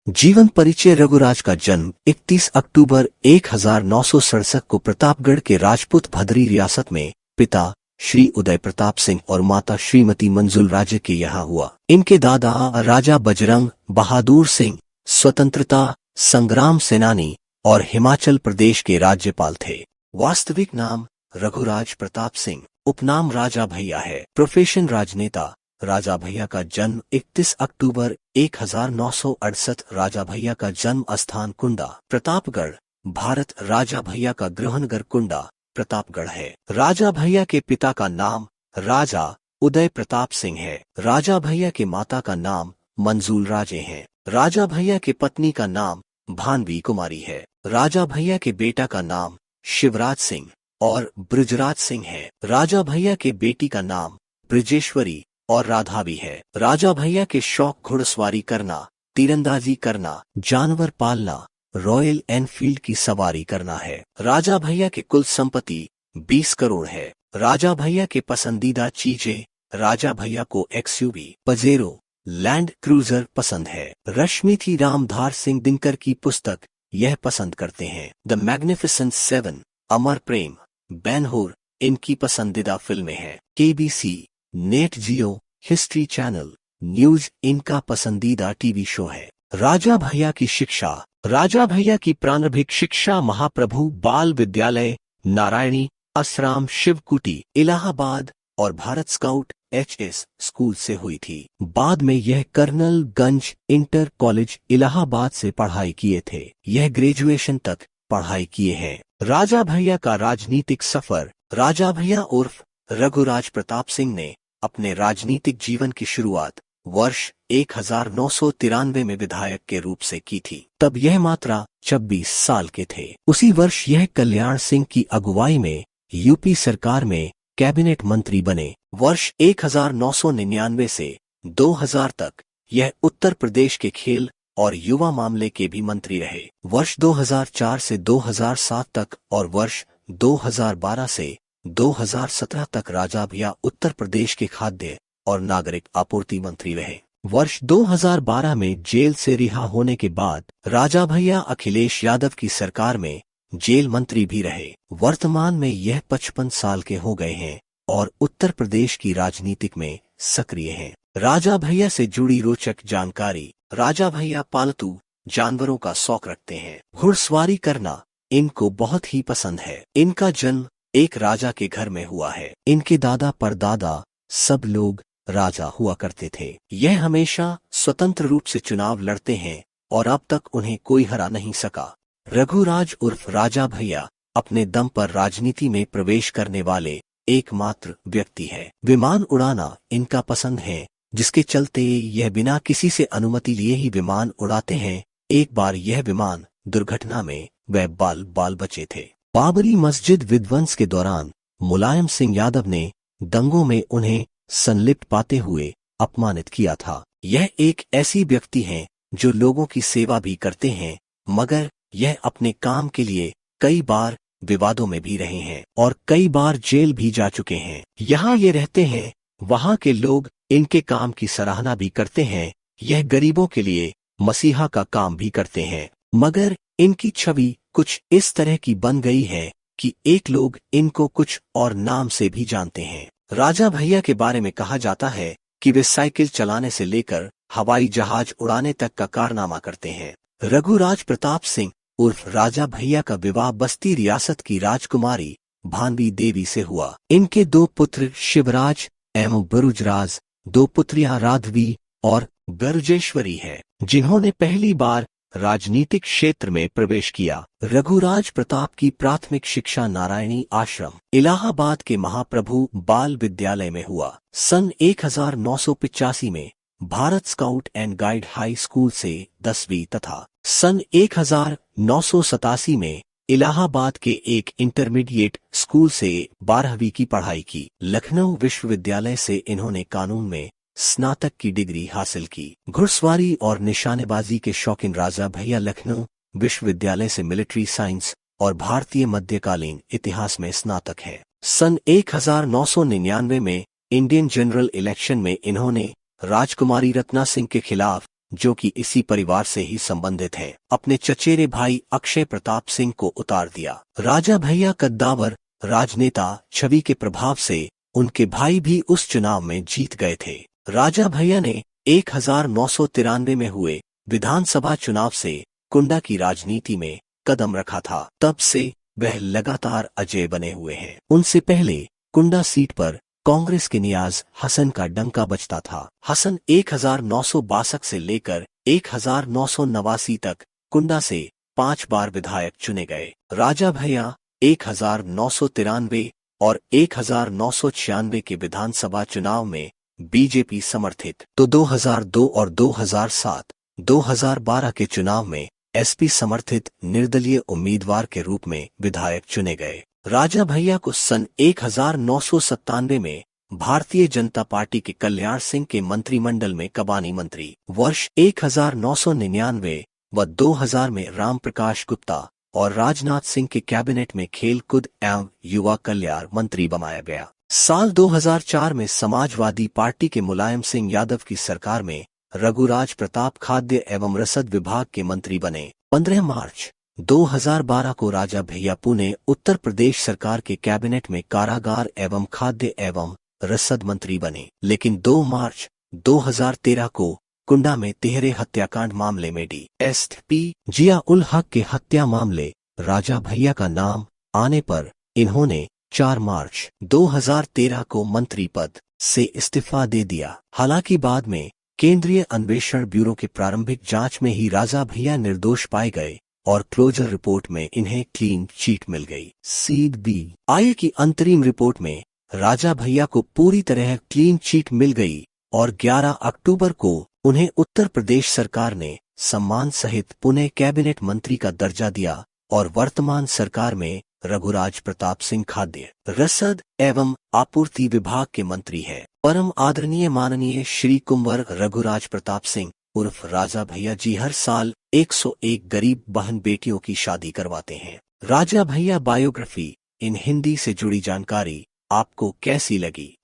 जीवन परिचय। रघुराज का जन्म 31 अक्टूबर 1967 को प्रतापगढ़ के राजपूत भदरी रियासत में पिता श्री उदय प्रताप सिंह और माता श्रीमती मंजुल राजे के यहाँ हुआ। इनके दादा राजा बजरंग बहादुर सिंह स्वतंत्रता संग्राम सेनानी और हिमाचल प्रदेश के राज्यपाल थे। वास्तविक नाम रघुराज प्रताप सिंह, उपनाम राजा भैया है। प्रोफेशन राजनेता। राजा भैया का जन्म 31 अक्टूबर 1968। राजा भैया का जन्म स्थान कुंडा, प्रतापगढ़, भारत। राजा भैया का गृहनगर कुंडा, प्रतापगढ़ है। राजा भैया के पिता का नाम राजा उदय प्रताप सिंह है। राजा भैया के माता का नाम मंजूल राजे है। राजा भैया के पत्नी का नाम भानवी कुमारी है। राजा भैया के बेटा का नाम शिवराज सिंह और ब्रजराज सिंह है। राजा भैया के बेटी का नाम ब्रजेश्वरी और राधावी है। राजा भैया के शौक घुड़सवारी करना, तीरंदाजी करना, जानवर पालना, रॉयल एनफील्ड की सवारी करना है। राजा भैया के कुल संपत्ति 20 करोड़ है। राजा भैया के पसंदीदा चीजें। राजा भैया को एक्सयूवी पजेरो लैंड क्रूजर पसंद है। रश्मिथी रामधार सिंह दिनकर की पुस्तक यह पसंद करते हैं। द मैग्निफिसेंट सेवन, अमर प्रेम, बेन-हुर इनकी पसंदीदा फिल्में हैं। केबीसी, नेट जियो, हिस्ट्री चैनल, न्यूज इनका पसंदीदा टीवी शो है। राजा भैया की शिक्षा। राजा भैया की प्रारंभिक शिक्षा महाप्रभु बाल विद्यालय, नारायणी आश्रम, शिवकुटी, इलाहाबाद और भारत स्काउट HS स्कूल से हुई थी। बाद में यह कर्नल गंज इंटर कॉलेज इलाहाबाद से पढ़ाई किए थे। यह ग्रेजुएशन तक पढ़ाई किए हैं। राजा भैया का राजनीतिक सफर। राजा भैया उर्फ रघुराज प्रताप सिंह ने अपने राजनीतिक जीवन की शुरुआत वर्ष 1993 में विधायक के रूप से की थी। तब यह मात्र 26 साल के थे। उसी वर्ष यह कल्याण सिंह की अगुवाई में यूपी सरकार में कैबिनेट मंत्री बने। वर्ष 1999 से 2000 तक यह उत्तर प्रदेश के खेल और युवा मामले के भी मंत्री रहे। वर्ष 2004 से 2007 तक और वर्ष 2012 से 2017 तक राजा भैया उत्तर प्रदेश के खाद्य और नागरिक आपूर्ति मंत्री रहे। वर्ष 2012 में जेल से रिहा होने के बाद राजा भैया अखिलेश यादव की सरकार में जेल मंत्री भी रहे। वर्तमान में यह 55 साल के हो गए हैं और उत्तर प्रदेश की राजनीतिक में सक्रिय हैं। राजा भैया से जुड़ी रोचक जानकारी। राजा भैया पालतू जानवरों का शौक रखते हैं। घुड़सवारी करना इनको बहुत ही पसंद है। इनका जन्म एक राजा के घर में हुआ है। इनके दादा परदादा सब लोग राजा हुआ करते थे। यह हमेशा स्वतंत्र रूप से चुनाव लड़ते हैं और अब तक उन्हें कोई हरा नहीं सका। रघुराज उर्फ राजा भैया अपने दम पर राजनीति में प्रवेश करने वाले एकमात्र व्यक्ति है। विमान उड़ाना इनका पसंद है, जिसके चलते यह बिना किसी से अनुमति लिए ही विमान उड़ाते हैं। एक बार यह विमान दुर्घटना में वह बाल बचे थे। बाबरी मस्जिद विध्वंस के दौरान मुलायम सिंह यादव ने दंगों में उन्हें संलिप्त पाते हुए अपमानित किया था। यह एक ऐसी व्यक्ति हैं जो लोगों की सेवा भी करते हैं, मगर यह अपने काम के लिए कई बार विवादों में भी रहे हैं और कई बार जेल भी जा चुके हैं। यहाँ ये रहते हैं, वहाँ के लोग इनके काम की सराहना भी करते हैं। यह गरीबों के लिए मसीहा का काम भी करते हैं, मगर इनकी छवि कुछ इस तरह की बन गई है कि एक लोग इनको कुछ और नाम से भी जानते हैं। राजा भैया के बारे में कहा जाता है कि वे साइकिल चलाने से लेकर हवाई जहाज उड़ाने तक का कारनामा करते हैं। रघुराज प्रताप सिंह उर्फ राजा भैया का विवाह बस्ती रियासत की राजकुमारी भानवी देवी से हुआ। इनके 2 पुत्र शिवराज एवं बरुजराज, 2 पुत्रियां राधवी और ब्रजेश्वरी है, जिन्होंने पहली बार राजनीतिक क्षेत्र में प्रवेश किया। रघुराज प्रताप की प्राथमिक शिक्षा नारायणी आश्रम इलाहाबाद के महाप्रभु बाल विद्यालय में हुआ। सन 1985 में Bharat scout and guide high school से 10वीं तथा सन 1987 में इलाहाबाद के एक इंटरमीडिएट स्कूल से 12वीं की पढ़ाई की। लखनऊ विश्वविद्यालय से इन्होंने कानून में स्नातक की डिग्री हासिल की। घुड़सवारी और निशानेबाजी के शौकीन राजा भैया लखनऊ विश्वविद्यालय से मिलिट्री साइंस और भारतीय मध्यकालीन इतिहास में स्नातक है। सन 1999 में इंडियन जनरल इलेक्शन में इन्होंने राजकुमारी रत्ना सिंह के खिलाफ जो कि इसी परिवार से ही संबंधित हैं, अपने चचेरे भाई अक्षय प्रताप सिंह को उतार दिया। राजा भैया कद्दावर राजनेता छवि के प्रभाव से उनके भाई भी उस चुनाव में जीत गए थे। राजा भैया ने 1993 में हुए विधानसभा चुनाव से कुंडा की राजनीति में कदम रखा था। तब से वह लगातार अजय बने हुए हैं। उनसे पहले कुंडा सीट पर कांग्रेस के नियाज हसन का डंका बजता था। हसन 1962 से लेकर 1989 तक कुंडा से 5 बार विधायक चुने गए। राजा भैया 1993 और 1996 के विधानसभा चुनाव में बीजेपी समर्थित, तो 2002 और 2007, 2012 के चुनाव में एसपी समर्थित निर्दलीय उम्मीदवार के रूप में विधायक चुने गए। राजा भैया को सन 1997 में भारतीय जनता पार्टी के कल्याण सिंह के मंत्रिमंडल में कबानी मंत्री, वर्ष 1999 व 2000 में राम प्रकाश गुप्ता और राजनाथ सिंह के कैबिनेट में खेलकूद एवं युवा कल्याण मंत्री बनाया गया। साल 2004 में समाजवादी पार्टी के मुलायम सिंह यादव की सरकार में रघुराज प्रताप खाद्य एवं रसद विभाग के मंत्री बने। 15 मार्च 2012 को राजा भैया पुणे उत्तर प्रदेश सरकार के कैबिनेट में कारागार एवं खाद्य एवं रसद मंत्री बने। लेकिन 2 मार्च 2013 को कुंडा में तिहरे हत्याकांड मामले में डीएसपी जिया उल हक के हत्या मामले राजा भैया का नाम आने पर इन्होंने 4 मार्च 2013 को मंत्री पद से इस्तीफा दे दिया। हालांकि बाद में केंद्रीय अन्वेषण ब्यूरो के प्रारंभिक जांच में ही राजा भैया निर्दोष पाए गए और क्लोजर रिपोर्ट में इन्हें क्लीन चीट मिल गई। सीबीआई की अंतरिम रिपोर्ट में राजा भैया को पूरी तरह क्लीन चीट मिल गई और 11 अक्टूबर को उन्हें उत्तर प्रदेश सरकार ने सम्मान सहित पुणे कैबिनेट मंत्री का दर्जा दिया और वर्तमान सरकार में रघुराज प्रताप सिंह खाद्य रसद एवं आपूर्ति विभाग के मंत्री है। परम आदरणीय माननीय श्री कुंवर रघुराज प्रताप सिंह उर्फ राजा भैया जी हर साल 101 गरीब बहन बेटियों की शादी करवाते हैं। राजा भैया बायोग्राफी इन हिंदी से जुड़ी जानकारी आपको कैसी लगी?